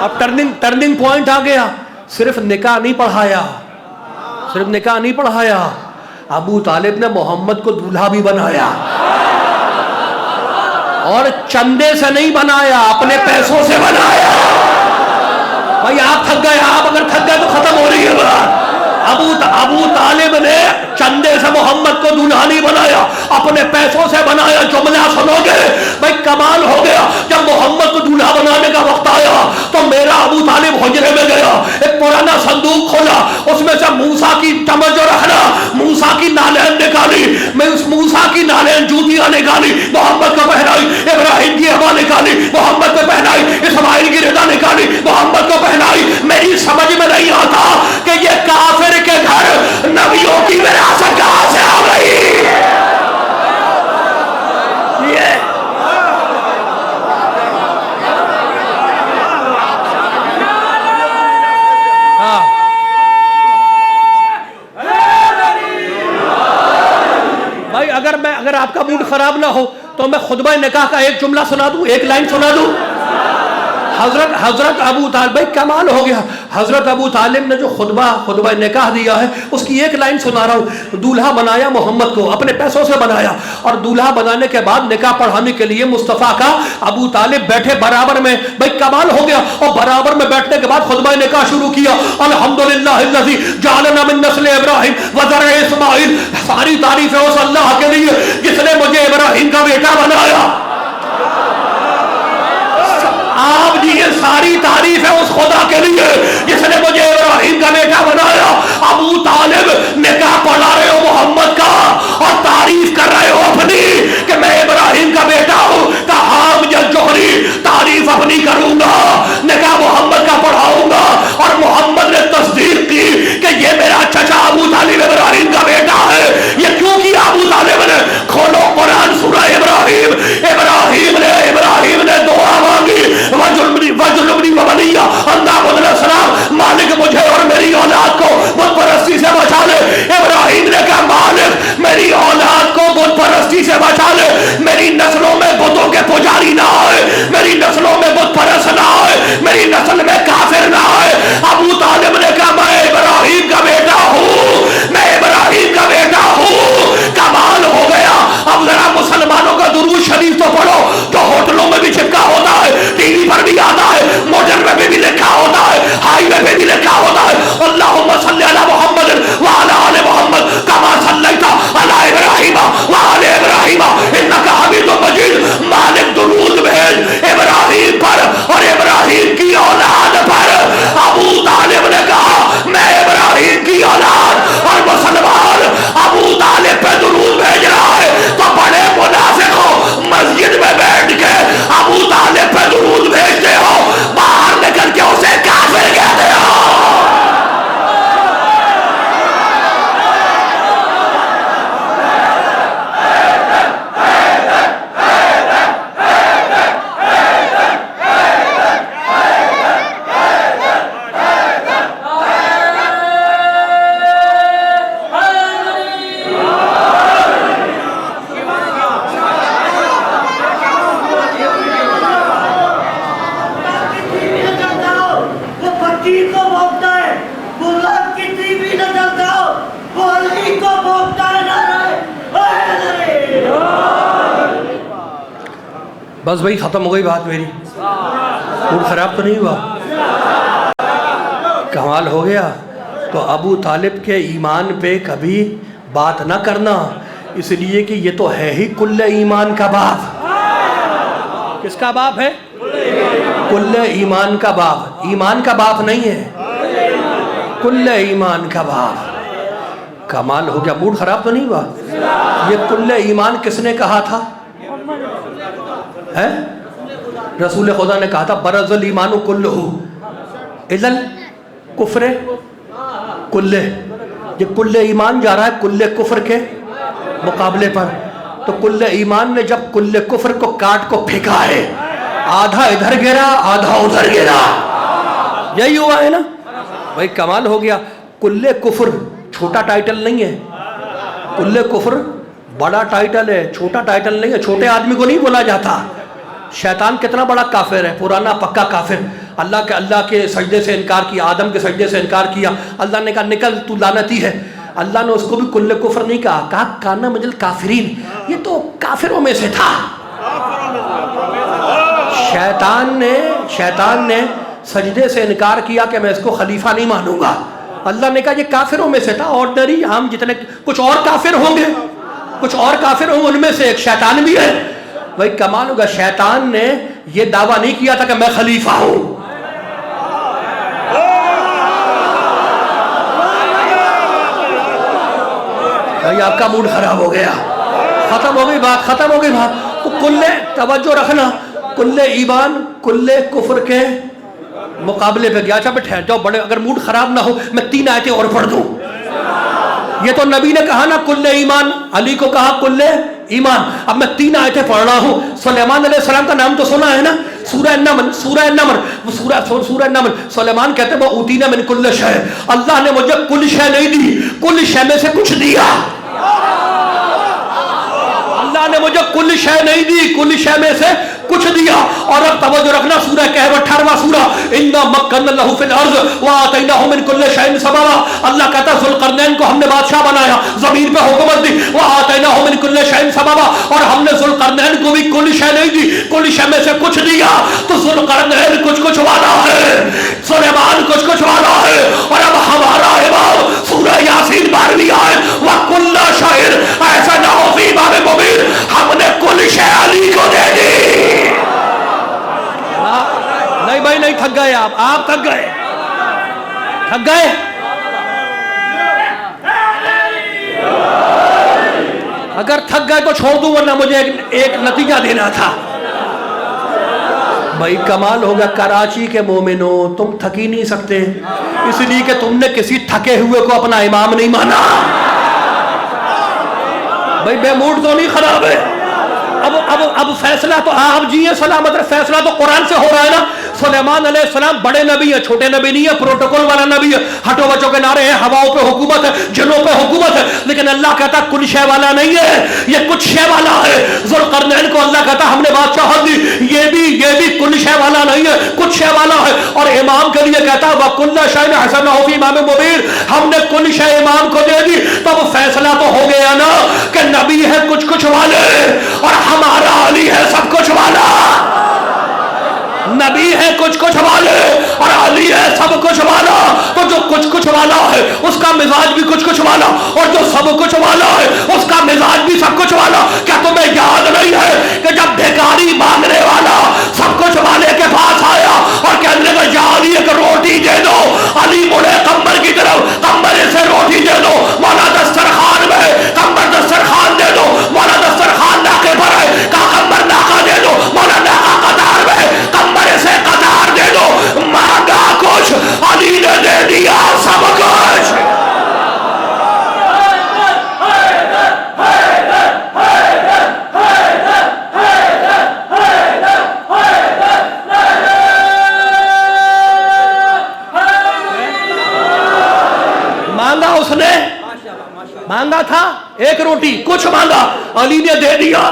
अब टर्निंग पॉइंट आ गया। सिर्फ निकाह नहीं पढ़ाया, सिर्फ निकाह नहीं पढ़ाया, अबू तालिब ने मोहम्मद को दूल्हा भी बनाया। और चंदे से नहीं बनाया, अपने पैसों से बनाया। भाई आप थक गए, आप अगर थक गए तो खत्म हो रही है बात। अबू तालिब ने चंदे से मोहम्मद को दूल्हा नहीं बनाया, अपने पैसों से बनाया। जुमला सुनोगे भाई, कमाल हो गया। जब मोहम्मद को दूल्हा बनाने का वक्त आया तो मेरा अबू तालिब हुजरे में गया, एक पुराना संदूक खोला, उसमें से मूसा की चमच जो रखना, मूसा की नालेन निकाली। मैं उस मूसा की नालेन जूतियां निकाली, मोहम्मद को पहनाई। इब्राहिम की हवा निकाली, मोहम्मद को पहनाई। इस्माइल की रिदा निकाली, मोहम्मद को पहनाई। मेरी समझ में नहीं आता कि ये काफिर के घर नबियों की विरासत कहां से आ गई। ये हाँ, भाई अगर आपका मूड खराब ना हो तो मैं खुतबा निकाह का एक जुमला सुना दूं, एक लाइन सुना दूं। हजरत अबू तालिब, भाई कमाल हो गया। हजरत अबू तालिब ने जो खुतबा निकाह दिया है उसकी एक लाइन सुना रहा हूँ। दूल्हा बनाया मोहम्मद को, अपने पैसों से बनाया। और दूल्हा बनाने के बाद निकाह पढ़ाने के लिए मुस्तफ़ा का अबू तालिब बैठे बराबर में। भाई कमाल हो गया। और बराबर में बैठने के बाद खुतबा निकाह शुरू किया। अल्हम्दुलिल्लाहिल्लज़ी जअलना मिन नस्ल इब्राहिम व ज़र्अ इस्माइल। सारी तारीफ है उस अल्लाह के लिए जिसने मुझे इब्राहिम का बेटा बनाया। आप जी, ये सारी तारीफ है उस खुदा के लिए जिसने मुझे इब्राहिम का बेटा बनाया। अबू तालिब निकाह पढ़ा रहे हो मोहम्मद का और तारीफ कर रहे हो अपनी कि मैं इब्राहिम का बेटा हूं। कहा जोहरी तारीफ अपनी करूंगा, निकाह मोहम्मद का पढ़ाओ। बदपरस्ती से बचा ले, मेरी नस्लों में बुतों के पुजारी ना आए, मेरी नस्लों में बुत परस्त ना आए, मेरी नस्ल में काफिर ना आए। अबू तालिब ने कहा मैं इब्राहिम का बेटा हूँ, मैं इब्राहिम का बेटा हूँ। कमाल हो गया। अब जरा मुसलमानों का दुरूद शरीफ तो पढ़ो, जो होटलों में भी चिपका होता है, टीवी पर भी आता है, मोटर में भी लिखा होता है, हाईवे पे भी लिखा होता है, अल्लाहुम्मा सल्ली अला मुहम्मद व अला आले मुहम्मद कमा सल्लैता अला इब्राहीम व आले इब्राहीम इन्नका हमीदुम मजीद। मालिक दुरूद भेज इब्राहिम पर और इब्राहिम की औलाद पर। अबू तालिब ने कहा मैं इब्राहिम की औलाद, और मुसलमान अबू तालिब पे दुरूद भेज रहा है, तो बड़े मुनाफिक हो, मस्जिद में बैठ के अबू तालिब पे दुरूद भेजते हो, बाहर निकल के उसे काफिर कहते हो। बस भाई खत्म हो गई बात मेरी, मूड खराब तो नहीं हुआ, कमाल हो गया। तो अबू तालिब के ईमान पे कभी बात ना करना, इसलिए कि ये तो है ही कुल्ले ईमान का बाप। किसका बाप है? कुल्ले ईमान का बाप। ईमान का बाप नहीं है, कुल्ले ईमान का बाप। कमाल हो गया, मूड खराब तो नहीं हुआ। ये कुल्ले ईमान किसने कहा था? है रसूल खुदा ने कहा था बरज़ल ईमानु कुल्लुहु इल्ल कुफ्र कुल्ले। ये कुल्ले ईमान जा रहा है कुल्ले कुफ्र के मुकाबले पर। तो कुल्ले ईमान ने जब कुल्ले कुफ्र को काट को फेंका है, आधा इधर गिरा आधा उधर गिरा, यही हुआ है ना भाई। कमाल हो गया। कुल्ले कुफ्र छोटा टाइटल नहीं है, कुल्ले कुफ्र बड़ा टाइटल है, छोटा टाइटल नहीं है। छोटे आदमी को नहीं बोला जाता। शैतान कितना बड़ा काफिर है, पुराना पक्का काफिर। अल्लाह के सजदे से इनकार किया, आदम के सजदे से इनकार किया। अल्लाह ने कहा निकल तू लानती है। अल्लाह ने उसको भी कुल्ले कुफ्र नहीं कहा, कहा काना मजल काफिरीन, ये तो काफिरों में से था। शैतान ने सजदे से इनकार किया कि मैं इसको खलीफा नहीं मानूंगा। अल्लाह ने कहा ये काफिरों में से था, ऑर्डिनरी हम जितने, कुछ और काफिर होंगे, कुछ और काफिर होंगे, उनमें से एक शैतान भी है। भाई कमाल होगा, शैतान ने ये दावा नहीं किया था कि मैं खलीफा हूं। भाई आपका मूड खराब हो गया, खत्म हो गई बात, खत्म हो गई बात। तो कुल्ले, तवज्जो रखना, कुल्ले ईमान कुल्ले कुफ्र के मुकाबले पे गया। अच्छा ठहर जाओ, बड़े अगर मूड खराब ना हो मैं 3 आयतें और पढ़ दूं। ये तो नबी ने कहा ना कुल्ले ईमान, अली को कहा कुल्ले ईमान। अब मैं 3 आयतें पढ़ रहा हूँ। सुलेमान अलैहिस्सलाम का नाम तो सुना है ना, सूरह नमल, सुलेमान कहते हैं वो ऊतीना मिन कुल्ल शै, अल्लाह ने मुझे कुल शै नहीं दी, कुल शै में से कुछ दिया। अल्लाह ने मुझे कुल शै नहीं दी, कुल शै में से कुछ दिया। और अब तवज्जो रखना, सूरह कहफ 18वां सूरा, इन्ना मक्कन्ना लहु फिल अर्ज़ व आतैनाहु मिन कुल्लि शैइन सबबा। अल्लाह कहता है जुल्करनैन को हमने बादशाह बनाया, जमीन पे हुकूमत दी, व आतैनाहु मिन कुल्लि शैइन सबबा, और हमने जुल्करनैन को भी कुल शै नहीं दी, कुल शै में से कुछ दिया। तो जुल्करनैन कुछ वाला है, सुलेमान कुछ वाला है। और अब हमारा इमाम सूरह यासीन 12वीं आयत, व कुल्ला शैइन, ऐसा ना हो फी इमाम मुबीन, हमने कुल शै अली को दे दी। नहीं भाई नहीं, थक गए आप थक गए, थक गए। अगर थक गए तो छोड़ दूं, वरना मुझे एक नतीजा देना था। भाई कमाल हो गया। कराची के मोमिनो, तुम थक ही नहीं सकते, इसलिए कि तुमने किसी थके हुए को अपना इमाम नहीं माना। भाई बेमूड तो नहीं खराब है। अब फैसला तो आप जिए सलामत, फैसला तो कुरान से हो रहा है ना। सुलेमान अलैहिस्सलाम बड़े नबी है, छोटे नबी नहीं है, प्रोटोकॉल वाला नबी है। हटो बचो के नारे हैं, हवाओं पे हुकूमत है, जिनों पे हुकूमत है, लेकिन अल्लाह कहता कुल शय वाला नहीं है, ये कुछ शय वाला है। ज़ुल्क़रनैन को अल्लाह कहता हमने बादशाहत दी, ये भी कुल शय वाला नहीं है, कुछ शय वाला है। और इमाम के लिए कहता वकुल्ल शैइन हसनहु फी इमाम मुबीन, हमने कुल शय इमाम को दे दी। तो अब फैसला तो हो गया ना कि नबी है कुछ कुछ वाले और हमारा अली है सब कुछ वाला। नबी है कुछ कुछ वाले और अली है सब कुछ वाला। तो जो कुछ कुछ वाला है उसका मिजाज भी कुछ कुछ वाला, और जो सब कुछ वाला है उसका मिजाज भी सब कुछ वाला। क्या तुम्हें याद नहीं है कि जब भिखारी मांगने वाला सब कुछ वाले के पास आया और कहने लगा या अली एक रोटी दे दो, अली मुड़े कम्बर की तरफ, कम्बर से रोटी दे दो, मौला दस्तरखान में, कम्बर दस्तरखान दे दो, मौला दस्तरखान नाके पर है, का कम्बर नाका दे दो, मौला नाका कतार में, कम्बर से कतार दे दो। मांगा कुछ, अली ने दे दिया सब कुछ। मांगा उसने, मांगा था एक रोटी, कुछ मांगा, अली ने दे दिया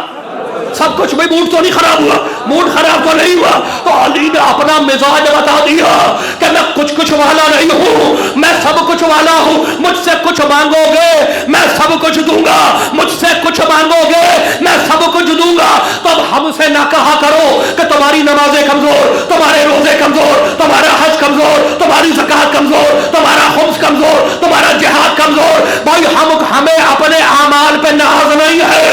सब कुछ। भाई मूड तो नहीं खराब हुआ, मूड खराब तो नहीं हुआ। तो अली ने अपना मिजाज बता दिया कि मैं कुछ कुछ वाला नहीं हूं, मैं सब कुछ वाला हूं। मुझसे कुछ मांगोगे मैं सब कुछ दूंगा, मुझसे कुछ मांगोगे मैं सब कुछ दूंगा। तो अब हमसे ना कहा करो कि तुम्हारी नमाजें कमजोर, तुम्हारे रोजे कमजोर, तुम्हारा हज कमजोर, तुम्हारी ज़कात कमजोर, तुम्हारा खुम्स कमजोर, तुम्हारा जिहाद कमजोर। भाई हमें अपने आमाल पे नाज नहीं है,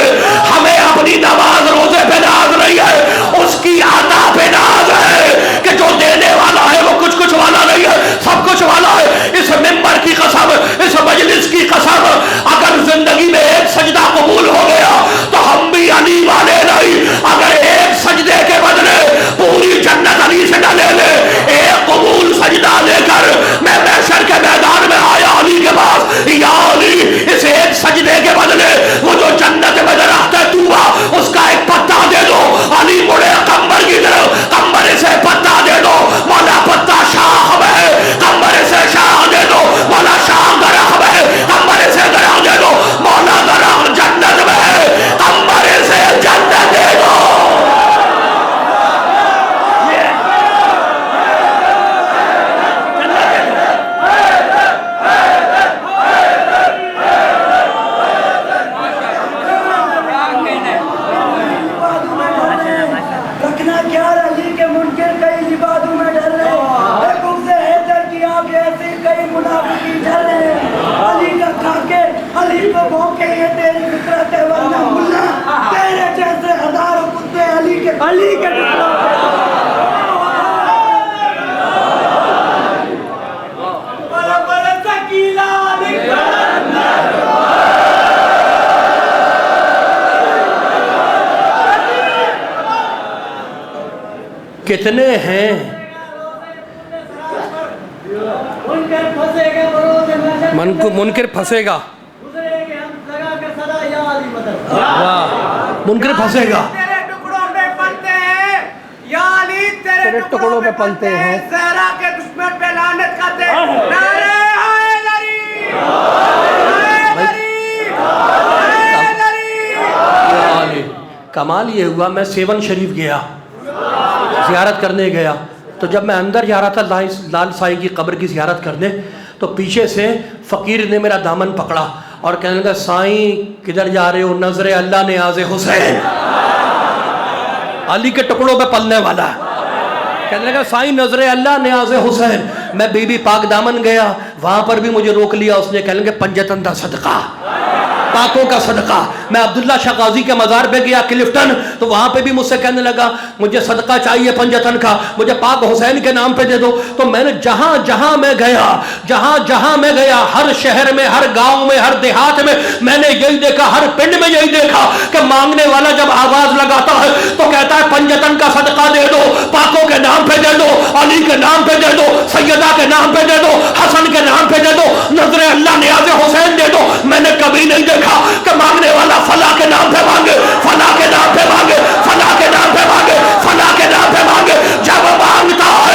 हमें अपनी नमाज रोजे पे नाज नहीं है, उसकी अता पे नाज है कि जो देने वाला है वो कुछ कुछ वाला नहीं है, सब कुछ वाला है। इस मिंबर की कसम, इस मजलिस की कसम, अगर जिंदगी में एक सजदा कबूल हो गया तो हम भी अली वाले नहीं। अगर एक सजदे के बदले पूरी जन्नत अली से डाले ले, एक कबूल सजदा लेकर मैं महशर के मैदान में आया अली के पास, या अली इस एक सजदे के बदले वो जो जन्नत में दरख्त है तूबा उसका एक पत्ता दे दो। अली मुड़े कम्बर की तरफ, कम्बर से पत्ता दे दो, मौला पत्ता शाख में, कम्बर से शाख दे दो, मौला शाख दरख्त में, कम्बर से दरख्त दे दो, मौला दरख्त जन्नत में, कम्बर से जन्नत दे दो। रखना क्या अली के मुनकर कई इबादों में डर रहे, तुमसे हैदर की आग ऐसे कई मुनाफिकी डर रहे। अली का खाके अली को भौंके ये तेरी फितरत है, वरना मुल्ला तेरे जैसे हजारों कुत्ते अली के कितने हैं मुनकिर फंसेगा, वाह मुनकिर फंसेगा, तेरे टुकड़ों पे पलते हैं या अली, तेरे टुकड़ों पे पलते हैं, सहरा के दुश्मन पे लानत करते हैं। नारे हैदरी, हैदरी, हैदरी। कमाल ये हुआ, मैं सेवन शरीफ गया, ज़ियारत करने गया, तो जब मैं अंदर जा रहा था लाल साईं की कब्र की ज़ियारत करने, तो पीछे से फ़कीर ने मेरा दामन पकड़ा और कहने लगा साईं किधर जा रहे हो, नजरे अल्लाह ने आज़े हुसैन, अली के टुकड़ों पे पलने वाला। कहने लगा साईं नजरे अल्लाह ने आज़े हुसैन। मैं बीबी पाक दामन गया, वहां पर भी मुझे रोक लिया उसने, कहने लगे पंजतन दा सदका, पाकों का सदका। मैं अब्दुल्ला शाह गाजी के मज़ार पे गया क्लिफ्टन, तो वहां पे भी मुझसे कहने लगा मुझे सदका चाहिए पंजतन का, मुझे पाक हुसैन के नाम पे दे दो। तो मैंने जहां जहां मैं गया, हर शहर में, हर गांव में, हर देहात में मैंने यही देखा, हर पिंड में यही देखा कि मांगने वाला जब आवाज लगाता है तो कहता है पंजतन का सदका दे दो, पाकों के नाम पे दे दो, अली के नाम पे दे दो, सैयदा के नाम पे दे दो, हसन के नाम पे दे दो, नजरे अल्लाह नियाज़े हुसैन दे दो। मैंने कभी नहीं देखा कि मांगने वाला फला के नाम पे मांगे, फला के नाम पे मांगे, फला के नाम पे मांगे, फला के नाम पे मांगे। जब मांगता है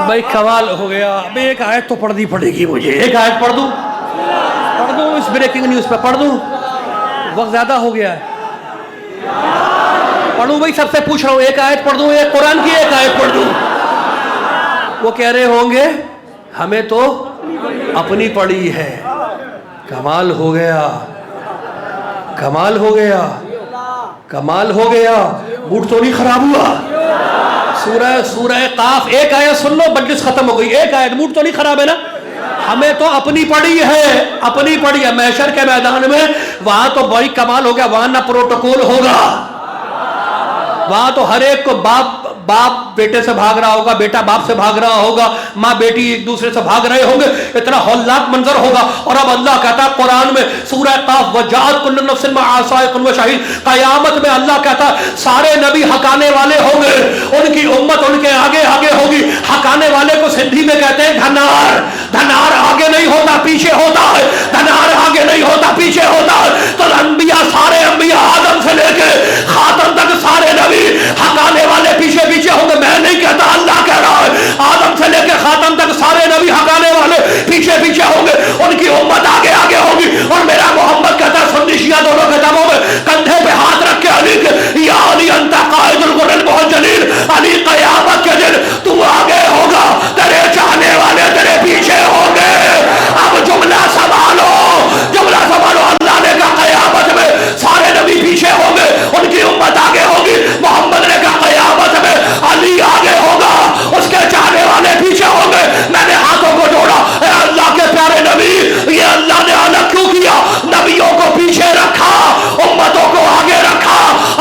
भाई कमाल हो गया। अब एक आयत तो पढ़नी पड़ेगी मुझे, एक आयत पढ़ दूं इस ब्रेकिंग न्यूज़ पे पढ़ दूं? वक्त ज़्यादा हो गया है। पढ़ूं भाई, सबसे पूछ रहा हूँ, एक आयत पढ़ दूं? एक कुरान की एक आयत पढ़ दूं? वो कह रहे होंगे हमें तो अपनी पड़ी है। कमाल हो गया, कमाल हो गया, कमाल हो गया। मूड तो नहीं खराब हुआ? सूरह काफ एक आयत सुन लो, मजलिस खत्म हो गई। एक आयत, मूड तो नहीं खराब है ना? हमें तो अपनी पड़ी है, अपनी पड़ी है। महशर के मैदान में वहां तो बड़ी कमाल हो गया, वहां ना प्रोटोकॉल होगा, वहां तो हर एक को बाप बेटे से भाग रहा होगा, बेटा बाप से भाग रहा होगा, माँ बेटी एक दूसरे से भाग रहे होंगे। इतना हौलनाक मंजर होगा। और अब अल्लाह कहता है कुरान में सूरह काफ, वजाअत कुल्लु नफ्सिन मअ साइक़िन व शहीद, कयामत में अल्लाह कहता है सारे नबी हकाने वाले होंगे, उनकी उम्मत उनके आगे आगे होगी। हकाने वाले को सिंधी में कहते हैं धनार। धनार आगे नहीं होता, पीछे होता है। धनार आगे नहीं होता, पीछे होता है। तो अंबिया, सारे अंबिया आदम से लेके खातम तक सारे नबी हकाने वाले पीछे पीछे होंगे। मैं नहीं कहता, अल्लाह कह रहा है आदम से लेकर खातम तक सारे नबी हकाने वाले पीछे पीछे होंगे, उनकी उम्मत आगे आगे होगी। और मेरा मोहम्मद कहता है सुन्नी शिया दोनों किताबों में कंधे पे हाथ रख के अली के, या अली अंता कायदुल गुरल बहुत जलील, अली कयामत के दिन तू आगे होगा, तेरे चाहने वाले तेरे पीछे होंगे। अब जुमला संभालो, जुमला संभालो। अल्लाह ने कहा कयामत में सारे नबी पीछे होंगे, उनकी उम्मत आगे होगी। मोहम्मद ने कहा कयामत में अली आगे होगा, उसके चाहने वाले पीछे होंगे। मैंने हाथों को जोड़ा, अल्लाह के प्यारे नबी, ये अल्लाह ने अलग क्यों किया? नबियों को पीछे रखा, उम्मतों को आगे रखा,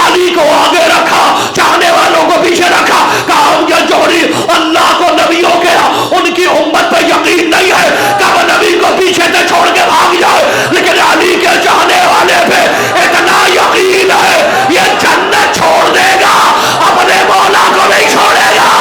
अली को आगे रखा, चाहने वालों को पीछे रखा। काम ये जोड़ी अल्लाह को नबियों के उनकी उम्मत पर यकीन नहीं है, कब नबी को पीछे से छोड़ के भाग जाए, लेकिन अली के चाहने वाले पे इतना यकीन है ये जन्नत छोड़ देगा, अपने मौला को नहीं छोड़ेगा।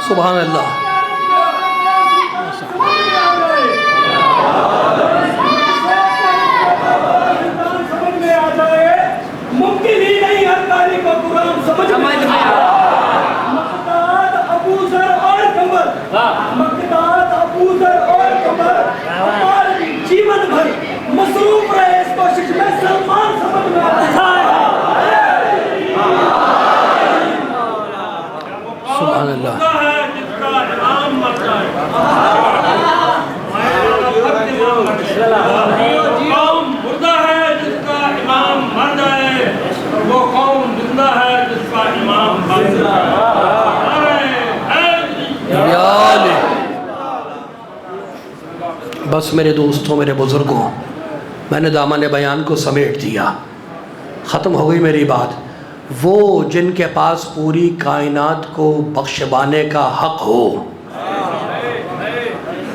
सुभान अल्लाह। समझ में आ जाए, मुमकिन ही नहीं हर कारी को कुरान समझ में मक़दाद अबू ज़र और कमर, मक़दाद अबू ज़र और कमर हमारे जीवन भर मसरूफ रहे इस कोशिश में, सलमान समझ में आता है। सुभान अल्लाह। कौम मुर्दा है जिसका इमाम मर जाए, वो कौम जिंदा है जिसका इमाम बन जाए। बस मेरे दोस्तों, मेरे बुजुर्गों, मैंने दामन बयान को समेट दिया, ख़त्म हो गई मेरी बात। वो जिनके पास पूरी कायनात को बख्शवाने का हक़ हो,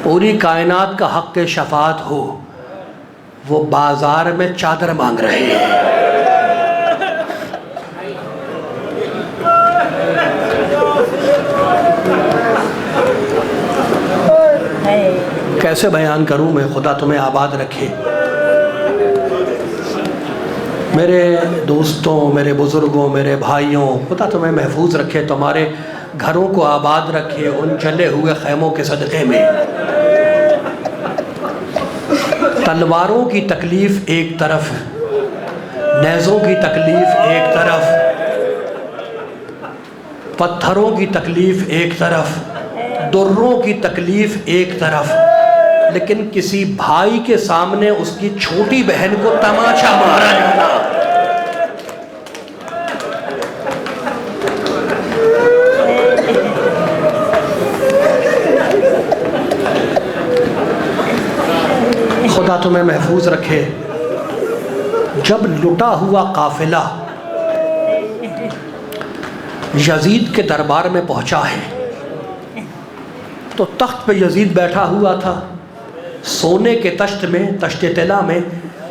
पूरी कायनात का हक़ के शफात हो, वो बाज़ार में चादर मांग रहे हैं। कैसे बयान करूं मैं, खुदा तुम्हें आबाद रखे। मेरे दोस्तों, मेरे बुज़ुर्गों, मेरे भाइयों, खुदा तुम्हें महफूज रखे, तुम्हारे घरों को आबाद रखे उन जले हुए खैमों के सदक़े में। तलवारों की तकलीफ़ एक तरफ, नेज़ों की तकलीफ़ एक तरफ, पत्थरों की तकलीफ़ एक तरफ, दुर्रों की तकलीफ़ एक तरफ, लेकिन किसी भाई के सामने उसकी छोटी बहन को तमाचा मारा जाना, खुदा तुम्हें महफूज रखे। जब लुटा हुआ काफिला यजीद के दरबार में पहुंचा है तो तख्त पे यजीद बैठा हुआ था। सोने के तश्त में, तश्त तिला में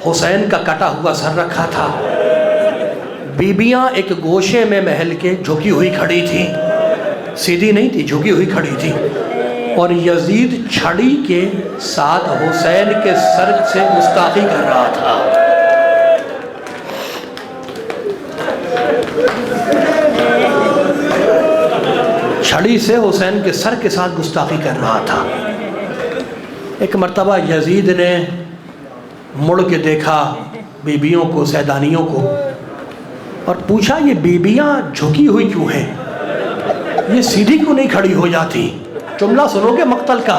हुसैन का कटा हुआ सर रखा था। बीबियां एक गोशे में महल के झुकी हुई खड़ी थी, सीधी नहीं थी, झुकी हुई खड़ी थी। और यजीद छड़ी के साथ हुसैन के सर से गुस्ताखी कर रहा था। छड़ी से हुसैन के सर के साथ गुस्ताखी कर रहा था। एक मर्तबा यजीद ने मुड़ के देखा बीबियों को, सैदानियों को, और पूछा ये बीबियां झुकी हुई क्यों हैं, ये सीधी क्यों नहीं खड़ी हो जाती? जुमला सुनोगे मक्तल का।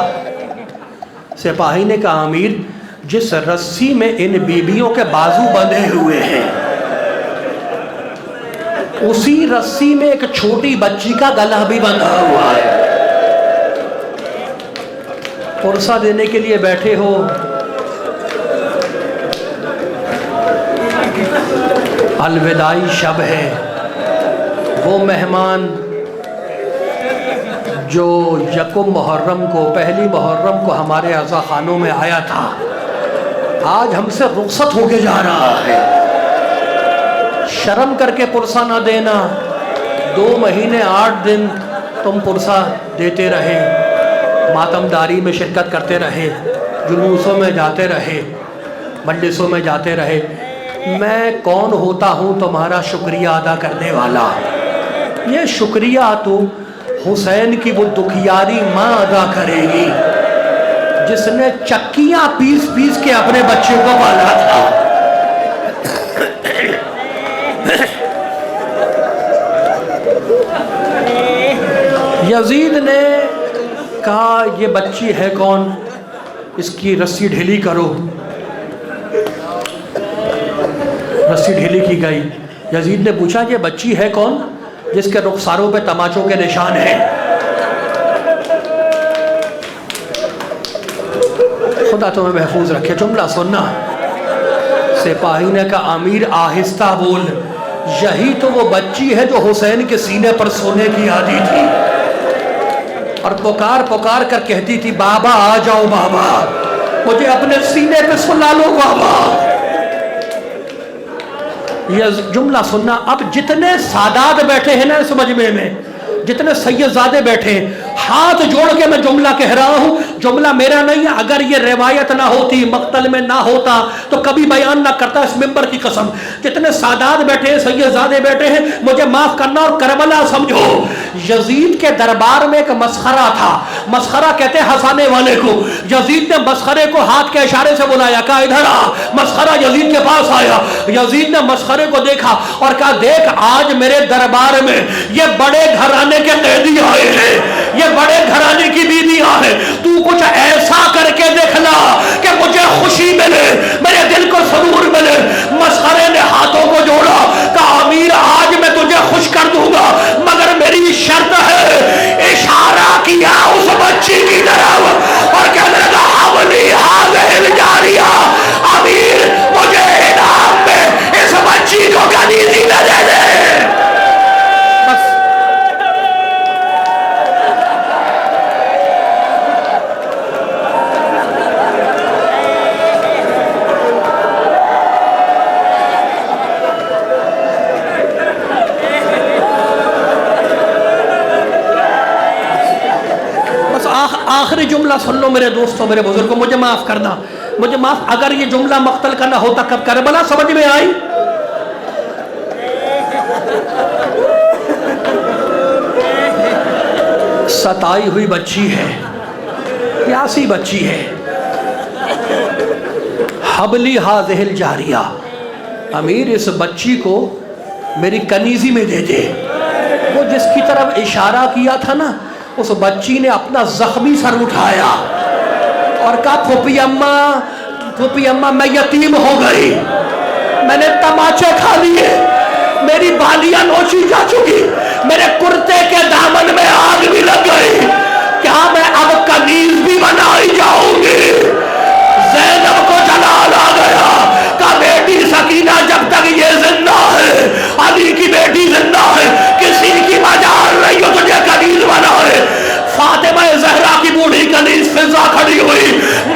सिपाही ने कहा अमीर, जिस रस्सी में इन बीबियों के बाजू बंधे हुए हैं उसी रस्सी में एक छोटी बच्ची का गला भी बंधा हुआ है। पुरसा देने के लिए बैठे हो, अलविदाई शब है। वो मेहमान जो यकुम मुहर्रम को, पहली मुहर्रम को हमारे अज़ा खानों में आया था, आज हमसे रुखसत होके जा रहा है। शर्म करके पुरसा ना देना। 2 महीने 8 दिन तुम पुरसा देते रहे, मातमदारी में शिरकत करते रहे, जुलूसों में जाते रहे, मजलिसों में जाते रहे। मैं कौन होता हूँ तुम्हारा शुक्रिया अदा करने वाला? ये शुक्रिया तो हुसैन की वो दुखियारी माँ अदा करेगी जिसने चक्कियाँ पीस पीस के अपने बच्चे को पाला था। यजीद ने कहा ये बच्ची है कौन, इसकी रस्सी ढीली करो। रस्सी ढीली की गई। यजीद ने पूछा ये बच्ची है कौन जिसके रुखसारों पे तमाचों के निशान हैं? खुदा तुम्हें महफूज रखे। जुमला सुनना। सिपाही ने कहा अमीर आहिस्ता बोल, यही तो वो बच्ची है जो हुसैन के सीने पर सोने की आदी थी और पुकार पुकार कर कहती थी बाबा आ जाओ बाबा, मुझे अपने सीने पे सुला लो बाबा। यह जुमला सुनना। अब जितने सादात बैठे हैं ना इस मजमे में, जितने सैयदजादे बैठे हैं, हाथ जोड़ के मैं जुमला कह रहा हूँ, जुमला मेरा नहीं है। अगर ये रिवायत ना होती, मक्तल में ना होता तो कभी बयान ना करता इस मिंबर की कसम। जितने सादात बैठे हैं, सैयदजादे बैठे हैं, मुझे माफ करना और करबला समझो। यजीद के दरबार में एक मस्खरा था। मस्खरा कहते हैं हंसाने वाले को। यजीद ने मस्खरे को हाथ के इशारे से बुलाया, कहा इधर आ। मस्खरा यजीद के पास आया। यजीद ने मस्खरे को देखा और कहा देख आज मेरे दरबार में ये बड़े घराने के कैदी आए हैं, ये बड़े घराने की बीवियां हैं, तू कुछ ऐसा करके देखना कि मुझे खुशी मिले, मेरे दिल को सुरूर मिले। मस्खरे ने हाथों को जोड़ा, कहा अमीर आज मैं तुझे खुश कर दूंगा मगर मेरी शर्त है। इशारा किया उस बच्ची की तरफ और कहने लगा हवली हाज़िल जारिया, अमीर मुझे इनाम में इस बच्ची को कनीज़ी न दे दे। आखिरी जुमला सुन लो मेरे दोस्तों, मेरे बुजुर्गों, मुझे माफ करना, मुझे माफ। अगर ये जुमला मक्तल का ना होता कब करबला समझ में आई? सताई हुई बच्ची है, प्यासी बच्ची है। हबली हाज़िल जारिया, अमीर इस बच्ची को मेरी कनीजी में दे दे। वो जिसकी तरफ इशारा किया था ना, उस बच्ची ने अपना जख्मी सर उठाया और कहा फूफी अम्मा मैं यतीम हो गई, मैंने तमाचे खा लिए, मेरी बालियां नोची जा चुकी, मेरे कुर्ते के दामन में आग भी लग गई, क्या मैं अब कनीज भी बनाई जाऊंगी? ज़ैनब को जलाल आ गया, का बेटी सकीना जब तक ये जिंदा है, अली की बेटी जिंदा है, किसी की मजाल नहीं हो तुझे कनीज बना है। फातिमा ज़हरा की बूढ़ी कनीज फिजा खड़ी हुई,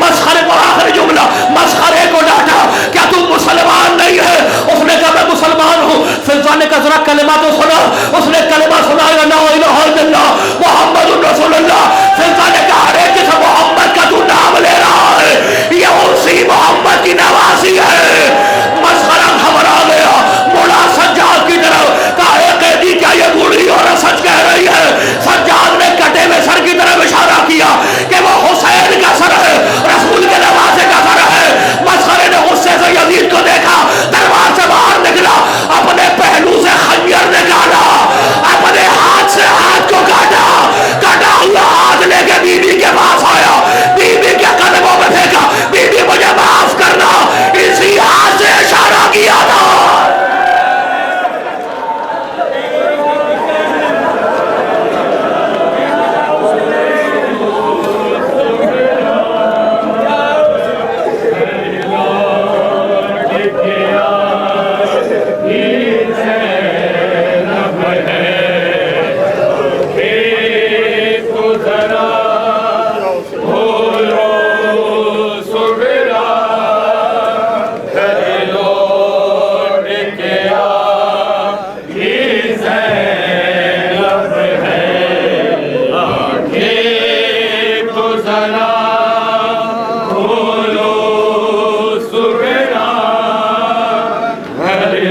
मसखरे को आखिरी जुमला, मसखरे को डांटा, क्या तू मुसलमान नहीं है? उसने कहा मैं मुसलमान हूँ। फिजा ने कहा जरा कलमा तो सुना, उसने कलमा सुना, ला इलाहा इल्लल्लाह मुहम्मदुर रसूलुल्लाह। फिजा ने कहा अरे किस मोहम्मद का तू नाम ले रहा है? ये उसी मोहम्मद की नवासी है। मसखरा घबरा गया, मुड़ा सज्जाद की तरफ, कहा कैदी क्या ये बूढ़ी औरत सच कह रही है? सज्जाद ने कटे हुए सर की तरफ इशारा किया कि वो हुसैन का सर है, रसूल के नवासे का सर है। मसखरे ने गुस्से से यजीद को देखा, दरबार से बाहर निकला, अपने पहलू से खंजर निकाला, अपने हाथ से हाथ को काटा, काटा हुआ हाथ लेके बीबी के पास आया, बीबी के कदमों में फेंका, बीबी मुझे माफ करना, इसी हाथ से इशारा किया था।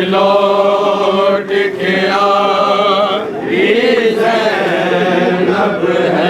लौट के आ, ये ज़ैनब है।